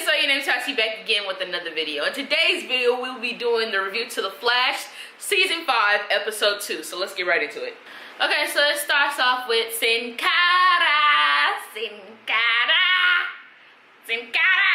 it's OhYoNameTaty back again with another video. In today's video, we'll be doing the review to The Flash Season 5, Episode 2. So let's get right into it. Okay, so it starts off with Sin Cara, Sin Cara, Sin Cara,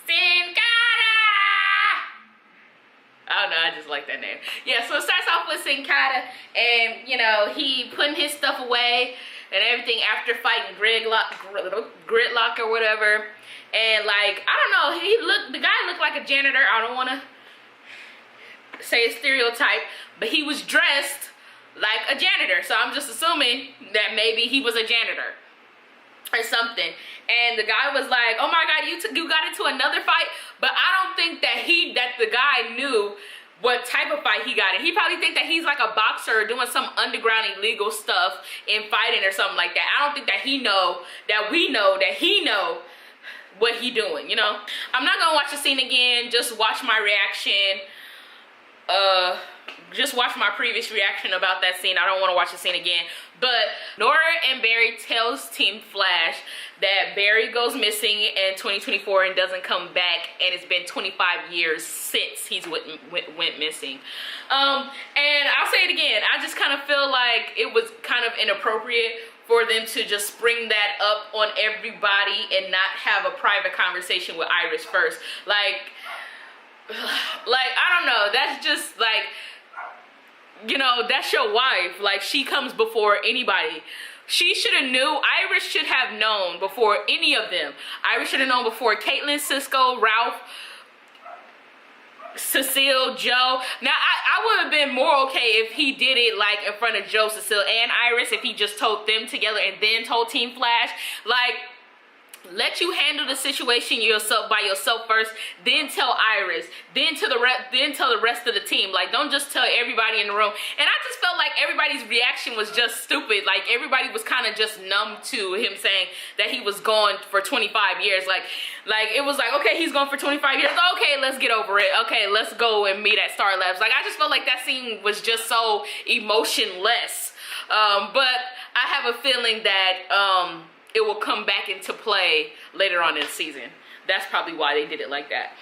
Sin Cara. I don't know, I just like that name. Yeah, so it starts off with Sin Cara, and you know, he putting his stuff away and everything after fighting Gridlock or whatever. And like, I don't know, the guy looked like a janitor. I don't want to say a stereotype, but he was dressed like a janitor. So I'm just assuming that maybe he was a janitor or something. And the guy was like, oh my God, you got into another fight? But I don't think that the guy knew what type of fight he got in. He probably think that he's like a boxer doing some underground illegal stuff in fighting or something like that. I don't think that we know that he know what he doing, you know? I'm not gonna watch the scene again, just watch my reaction. Just watch my previous reaction about that scene. I don't want to watch the scene again. But Nora and Barry tells Team Flash that Barry goes missing in 2024 and doesn't come back, and it's been 25 years since he's went missing. And I'll say it again, I just kind of feel like it was kind of inappropriate for them to just spring that up on everybody and not have a private conversation with Iris first. Like I don't know, that's just like, you know, that's your wife. Like, she comes before anybody. She should have knew. Iris should have known before any of them. Iris should have known before Caitlin, Cisco, Ralph, Cecile, Joe. Now, I would have been more okay if he did it like in front of Joe, Cecile, and Iris, if he just told them together and then told Team Flash. Like, let you handle the situation by yourself first, then tell Iris, then tell the rest of the team. Like, don't just tell everybody in the room. And I just felt like everybody's reaction was just stupid. Like, everybody was kind of just numb to him saying that he was gone for 25 years. Like it was like, okay, he's gone for 25 years. Okay, let's get over it. Okay, let's go and meet at Star Labs. Like, I just felt like that scene was just so emotionless. But I have a feeling that it will come back into play later on in the season. That's probably why they did it like that.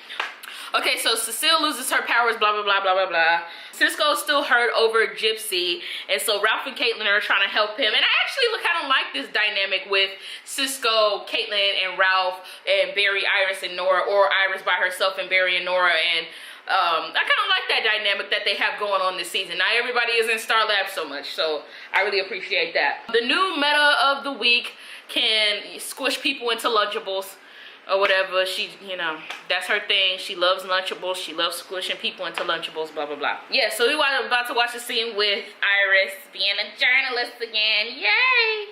Okay, so Cecile loses her powers, blah, blah, blah, blah, blah, blah. Cisco's still hurt over Gypsy, and so Ralph and Caitlin are trying to help him. And I actually kind of like this dynamic with Cisco, Caitlin, and Ralph, and Barry, Iris, and Nora, or Iris by herself and Barry and Nora. And I kind of like that dynamic that they have going on this season. Not everybody is in Star Labs so much, so I really appreciate that. The new meta of the week can squish people into Lunchables or whatever. She, you know, that's her thing. She loves Lunchables. She loves squishing people into Lunchables, blah, blah, blah. Yeah, so we're about to watch a scene with Iris being a journalist again. Yay!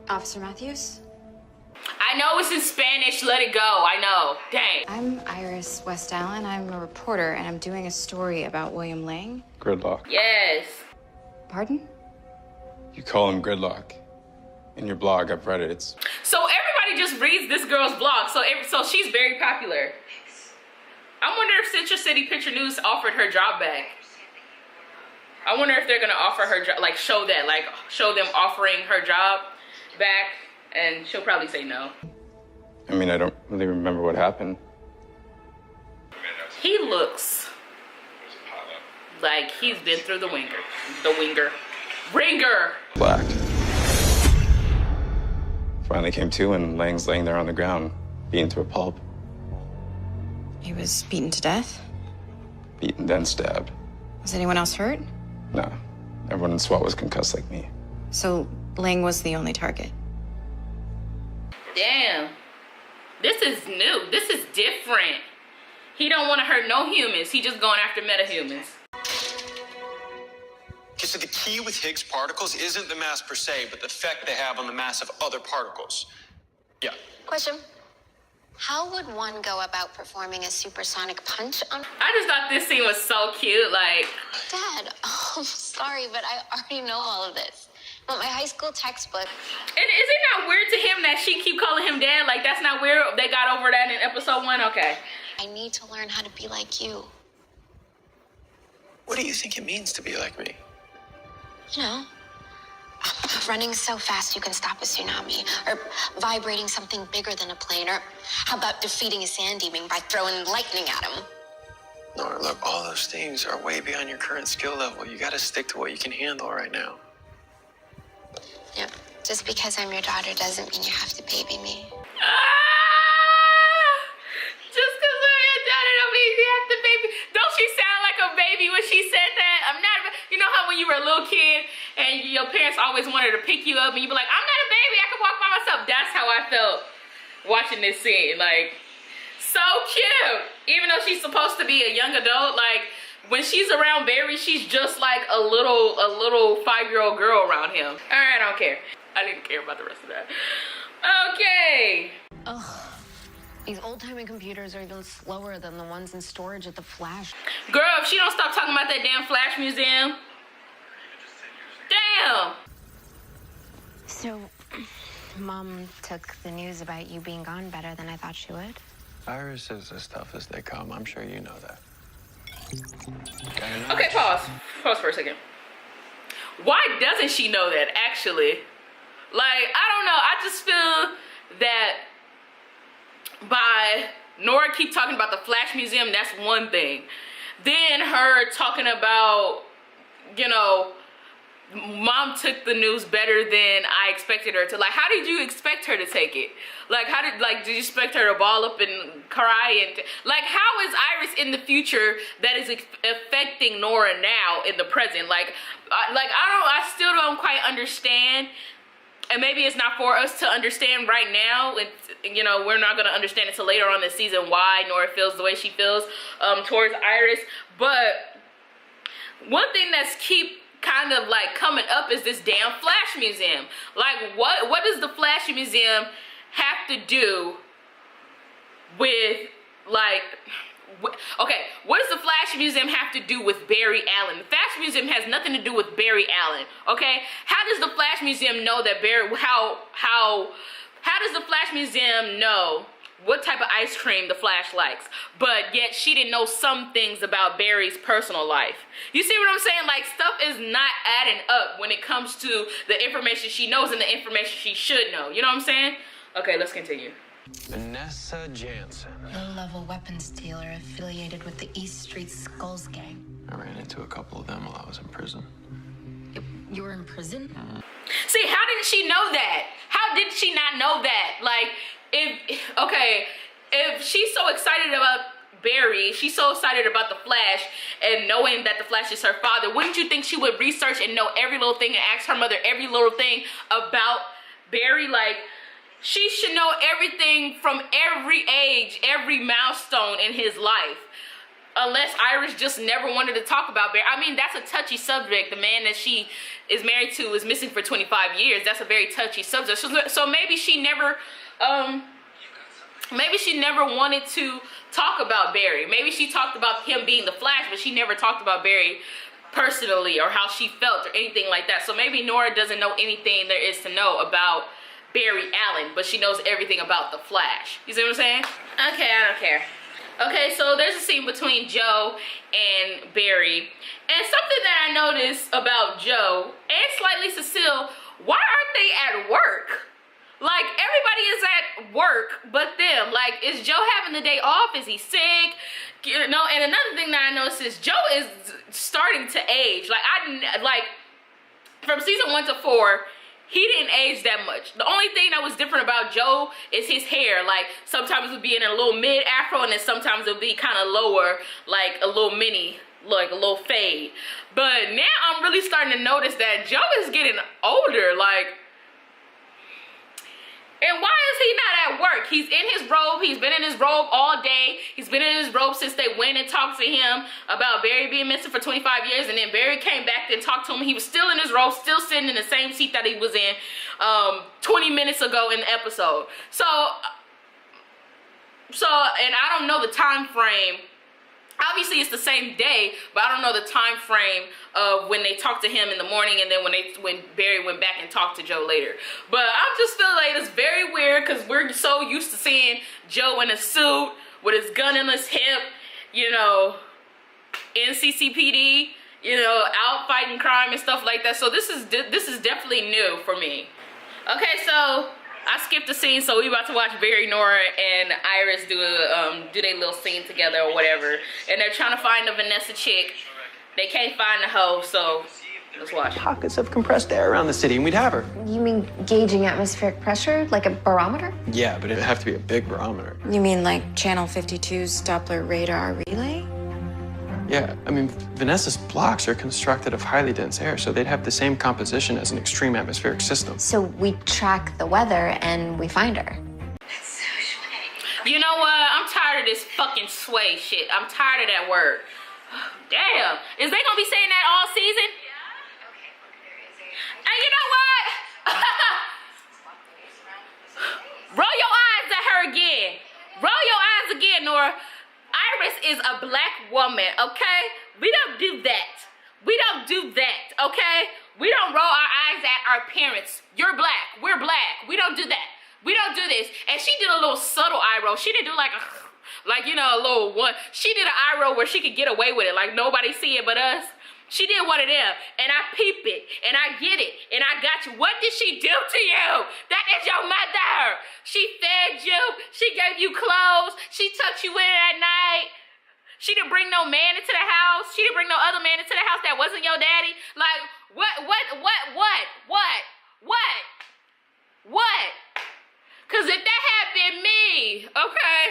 Officer Matthews? I know it's in Spanish. Let it go. I know. Dang. I'm Iris WESTALLEN. I'm a reporter, and I'm doing a story about William Lang. Gridlock. Yes. Pardon? You call him Gridlock. In your blog, I've read it. So everybody just reads this girl's blog. So she's very popular. I wonder if Central City Picture News offered her job back. I wonder if they're gonna offer her job, like show them offering her job back, and she'll probably say no. I mean, I don't really remember what happened. He looks like he's been through the ringer. Black. Finally came to, and Lang's laying there on the ground, beaten to a pulp. He was beaten to death? Beaten, then stabbed. Was anyone else hurt? No. Everyone in SWAT was concussed like me. So Lang was the only target? Damn. This is new. This is different. He don't want to hurt no humans. He just going after metahumans. Okay, so the key with Higgs particles isn't the mass per se, but the effect they have on the mass of other particles. Yeah. Question. How would one go about performing a supersonic punch on... I just thought this scene was so cute, like... Dad, oh, sorry, but I already know all of this. But my high school textbook... And is it not weird to him that she keep calling him dad? Like, that's not weird? They got over that in episode 1? Okay. I need to learn how to be like you. What do you think it means to be like me? You know, Running so fast you can stop a tsunami, or vibrating something bigger than a plane, or how about defeating a sand demon by throwing lightning at him? Nora, look, all those things are way beyond your current skill level. You gotta stick to what you can handle right now. Yep. Just because I'm your daughter doesn't mean you have to baby me. Just because I'm your daughter don't mean you have to baby. Don't she sound like a baby when she said that? I'm not. You know how when you were a little kid and your parents always wanted to pick you up and you be like, I'm not a baby, I can walk by myself. That's how I felt watching this scene. Like, so cute. Even though she's supposed to be a young adult, like when she's around Barry, she's just like a little 5-year-old girl around him. All right, I don't care. I didn't care about the rest of that. Okay. Ugh. These old-timey computers are even slower than the ones in storage at the Flash. Girl, if she don't stop talking about that damn Flash Museum. Damn. So, Mom took the news about you being gone better than I thought she would. Iris is as tough as they come. I'm sure you know that. Okay, pause. Pause for a second. Why doesn't she know that, actually? Like, I don't know. I just feel that by Nora keep talking about the Flash Museum, that's one thing. Then her talking about, you know, Mom took the news better than I expected her to. Like, how did you expect her to take it? Like, did you expect her to ball up and cry? And like, how is Iris in the future that is affecting Nora now in the present? Like I still don't quite understand. And maybe it's not for us to understand right now. And, you know, we're not going to understand until later on this season why Nora feels the way she feels towards Iris. But one thing that's keep kind of like coming up is this damn Flash Museum. Like, what does the Flash Museum have to do with, like, okay, what does the Flash Museum have to do with Barry Allen? The Flash Museum has nothing to do with Barry Allen, okay? How does the Flash Museum know that how does the Flash Museum know what type of ice cream the Flash likes, but yet she didn't know some things about Barry's personal life? You see what I'm saying? Like, stuff is not adding up when it comes to the information she knows and the information she should know. You know what I'm saying? Okay, let's continue. Vanessa Jansen. Low-level weapons dealer affiliated with the East Street Skulls gang. I ran into a couple of them while I was in prison. You were in prison? See, how didn't she know that? How did she not know that? Like, if she's so excited about Barry, she's so excited about the Flash and knowing that the Flash is her father, wouldn't you think she would research and know every little thing and ask her mother every little thing about Barry? Like, she should know everything from every age, every milestone in his life. Unless Iris just never wanted to talk about Barry. I mean, that's a touchy subject. The man that she is married to is missing for 25 years. That's a very touchy subject. So maybe she never wanted to talk about Barry. Maybe she talked about him being the Flash, but she never talked about Barry personally or how she felt or anything like that. So maybe Nora doesn't know anything there is to know about Barry Allen, but she knows everything about the Flash. You see what I'm saying? Okay, I don't care. Okay, so there's a scene between Joe and Barry. And something that I noticed about Joe and slightly Cecile, why aren't they at work? Like, everybody is at work but them. Like, is Joe having the day off? Is he sick? You know, and another thing that I noticed is Joe is starting to age. Like, from season 1 to 4, he didn't age that much. The only thing that was different about Joe is his hair. Like, sometimes it would be in a little mid-afro, and then sometimes it would be kind of lower, like a little mini, like a little fade. But now I'm really starting to notice that Joe is getting older. Like, and why is he not at work? He's in his robe. He's been in his robe all day. He's been in his robe since they went and talked to him about Barry being missing for 25 years. And then Barry came back and talked to him. He was still in his robe, still sitting in the same seat that he was in 20 minutes ago in the episode. So, and I don't know the time frame. Obviously, it's the same day, but I don't know the time frame of when they talked to him in the morning and then when Barry went back and talked to Joe later. But I just feel like it's very weird because we're so used to seeing Joe in a suit with his gun in his hip, you know, in CCPD. you know, out fighting crime and stuff like that. So this is definitely new for me. Okay, so I skipped the scene, so we about to watch Barry, Nora, and Iris do their little scene together or whatever. And they're trying to find the Vanessa chick. They can't find the hoe, so let's watch. Pockets of compressed air around the city, and we'd have her. You mean gauging atmospheric pressure, like a barometer? Yeah, but it'd have to be a big barometer. You mean like Channel 52's Doppler radar relay? Yeah, I mean, Vanessa's blocks are constructed of highly dense air, so they'd have the same composition as an extreme atmospheric system. So we track the weather and we find her. You know what? I'm tired of this fucking sway shit. I'm tired of that word. Damn. Is they gonna be saying that all season? And you know what? Roll your eyes at her again. Roll your eyes again, Nora. Iris is a black woman, okay? We don't do that. We don't do that, okay? We don't roll our eyes at our parents. You're black. We're black. We don't do that. We don't do this. And she did a little subtle eye roll. She didn't do like a, like, you know, a little one. She did an eye roll where she could get away with it. Like nobody see it but us. She did one of them, and I peep it, and I get it, and I got you. What did she do to you? That is your mother. She fed you. She gave you clothes. She tucked you in at night. She didn't bring no man into the house. She didn't bring no other man into the house that wasn't your daddy. Like, what? Because if that had been me, okay,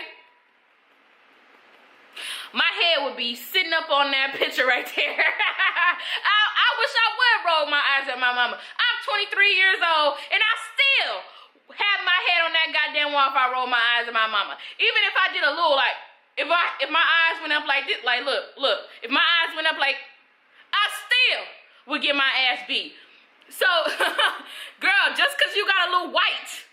my head would be sitting up on that picture right there. I wish I would roll my eyes at my mama. I'm 23 years old, and I still have my head on that goddamn wall if I roll my eyes at my mama. Even if I did a little, like, if my eyes went up like this, like, look, if my eyes went up like, I still would get my ass beat. So, girl, just because you got a little white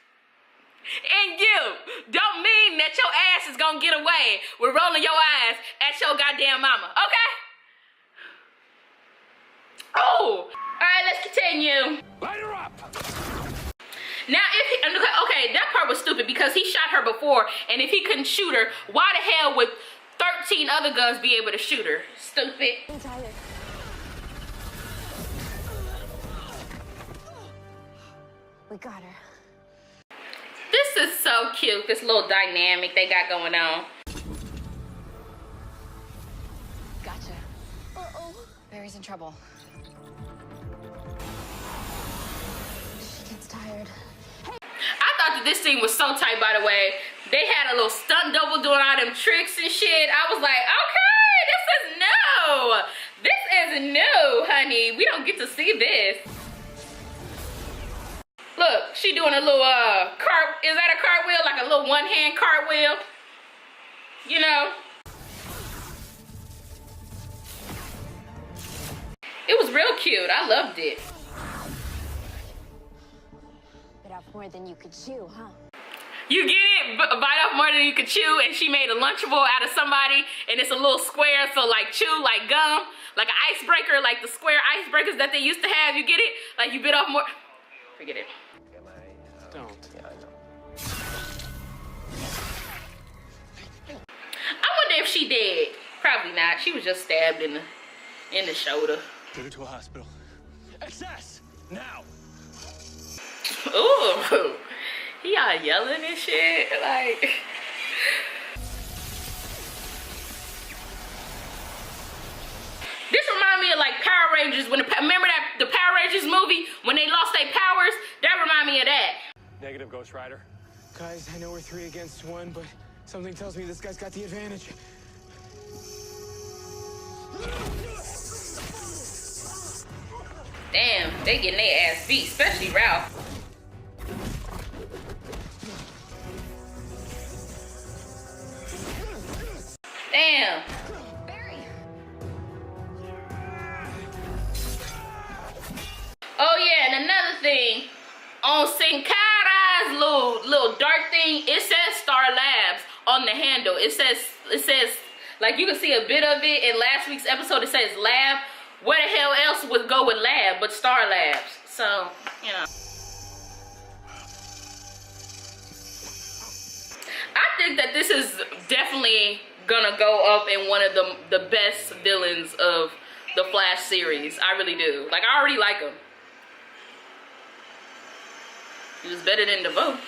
and you don't mean that your ass is gonna get away with rolling your eyes at your goddamn mama, okay? Oh, all right, let's continue. Light her up. Now, if he, okay, that part was stupid because he shot her before, and if he couldn't shoot her, why the hell would 13 other guns be able to shoot her? Stupid. I'm tired. We got her. This is so cute, this little dynamic they got going on. Gotcha. Barry's in trouble. She gets tired. I thought that this scene was so tight, by the way. They had a little stunt double doing all them tricks and shit. I was like, okay, this is new. This is new, honey. We don't get to see this. Look, she doing a little is that a cartwheel? Like a little one-hand cartwheel? You know? It was real cute. I loved it. Bit off more than you could chew, huh? You get it? Bite off more than you could chew, and she made a Lunchable out of somebody, and it's a little square, so like chew, like gum, like an icebreaker, like the square icebreakers that they used to have. You get it? Like you bit off more. Forget it. Don't. Yeah, I know. I wonder if she dead. Probably not. She was just stabbed in the shoulder. Get her to a hospital. Access now. Ooh, he all yelling and shit. Like, this remind me of like Power Rangers. Remember the Power Rangers movie when they lost their powers? That remind me of that. Negative, Ghost Rider. Guys, I know we're 3 against 1, but something tells me this guy's got the advantage. Damn, they getting their ass beat, especially Ralph. Damn. Barry. Oh yeah, and another thing, on Sin Cara's little dark thing, it says Star Labs on the handle. It says like you can see a bit of it in last week's episode. It says lab. Where the hell else would go with lab but Star Labs? So, you know. I think that this is definitely gonna go up in one of the best villains of the Flash series. I really do. Like, I already like him. He was better than DeVoe. Now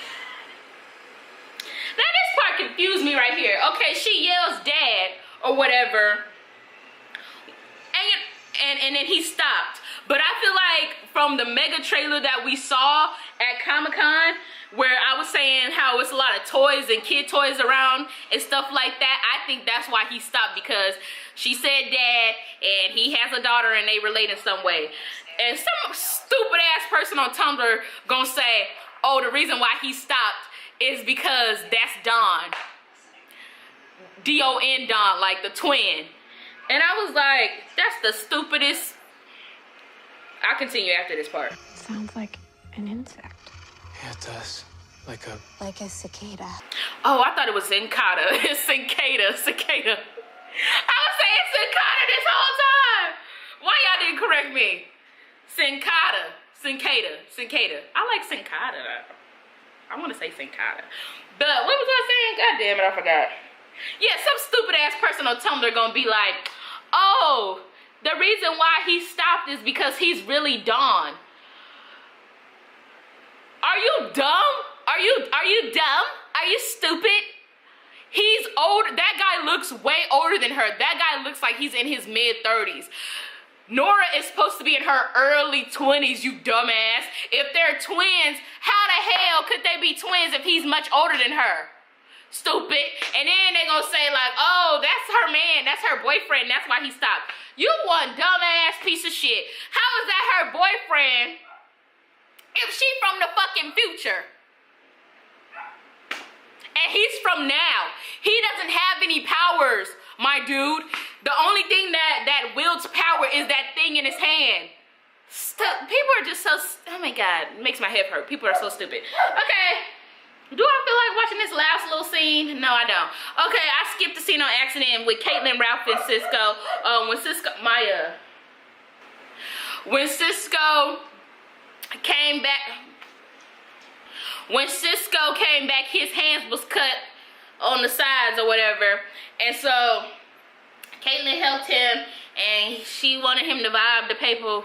this part confused me right here. Okay, she yells dad or whatever. And then he stopped. But I feel like from the mega trailer that we saw at Comic-Con, where I was saying how it's a lot of toys and kid toys around and stuff like that, I think that's why he stopped, because she said dad and he has a daughter and they relate in some way. And some stupid ass person on Tumblr gonna say, oh, the reason why he stopped is because that's Don. D-O-N Don, like the twin. And I was like, that's the stupidest. I'll continue after this part. Sounds like an insect. Yeah, it does. Like a cicada. Oh, I thought it was cicada. It's cicada. I was saying cicada this whole time. Why y'all didn't correct me? Cicada. I like cicada though. I want to say cicada. But what was I saying? God damn it, I forgot. Yeah, some stupid ass person on Tumblr gonna be like, oh, the reason why he stopped is because he's really Dawn. Are you dumb? Are you dumb? Are you stupid? He's old. That guy looks way older than her. That guy looks like he's in his mid-30s. Nora is supposed to be in her early 20s, you dumbass. If they're twins, how the hell could they be twins if he's much older than her? Stupid. And then they gonna say like, oh, that's her man, that's her boyfriend, that's why he stopped. You one dumbass piece of shit. How is that her boyfriend if she from the fucking future? And he's from now. He doesn't have any powers, my dude. The only thing that wields power is that thing in his hand. People are just so, oh my God, it makes my head hurt. People are so stupid. Okay. Do I feel like watching this last little scene? No, I don't. Okay, I skipped the scene on accident with Caitlin, Ralph, and Cisco. When Cisco came back, his hands was cut on the sides or whatever. And so Caitlin helped him and she wanted him to vibe the paper.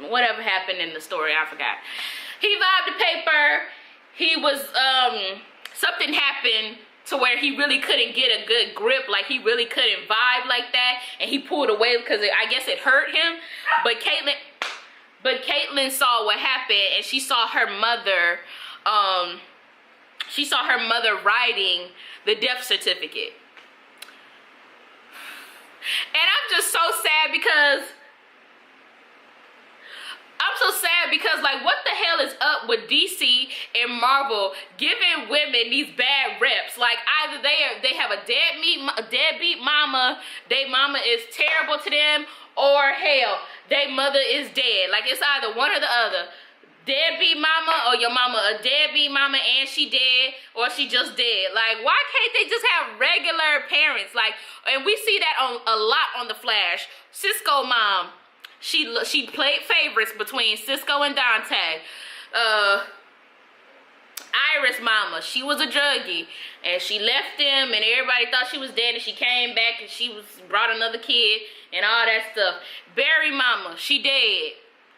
Whatever happened in the story, I forgot. He vibed the paper. He was, something happened to where he really couldn't get a good grip, like he really couldn't vibe like that, and he pulled away because I guess it hurt him. But Caitlin saw what happened, and she saw her mother, writing the death certificate. And I'm just so sad because like, what the hell is up with DC and Marvel giving women these bad reps? Like, either they have a deadbeat mama, their mama is terrible to them, or hell, their mother is dead. Like, it's either one or the other. Deadbeat mama, or your mama a deadbeat mama and she dead, or she just dead. Like, why can't they just have regular parents? Like, and we see that a lot on The Flash. Cisco mom, she played favorites between Cisco and Dante. Iris mama, she was a druggie and she left them and everybody thought she was dead, and she came back and she brought another kid and all that stuff. Barry mama, she dead,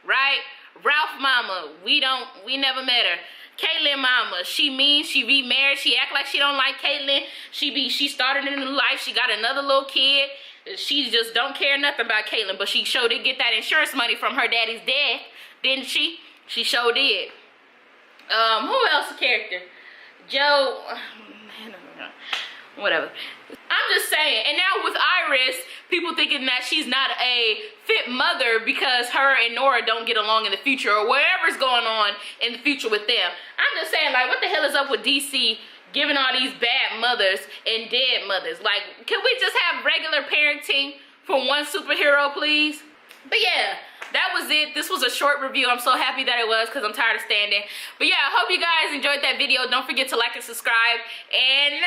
right? Ralph mama, we never met her. Caitlin mama, she mean, she remarried, she act like she don't like Caitlin. She started a new life, she got another little kid. She just don't care nothing about Caitlin, but she sure did get that insurance money from her daddy's death, didn't she? She sure did. Who else a character? Joe, whatever. I'm just saying, and now with Iris, people thinking that she's not a fit mother because her and Nora don't get along in the future, or whatever's going on in the future with them. I'm just saying, like, what the hell is up with DC giving all these bad mothers and dead mothers? Like, can we just have regular parenting for one superhero, please? But yeah, that was it. This was a short review. I'm so happy that it was because I'm tired of standing. But yeah, I hope you guys enjoyed that video. Don't forget to like and subscribe. And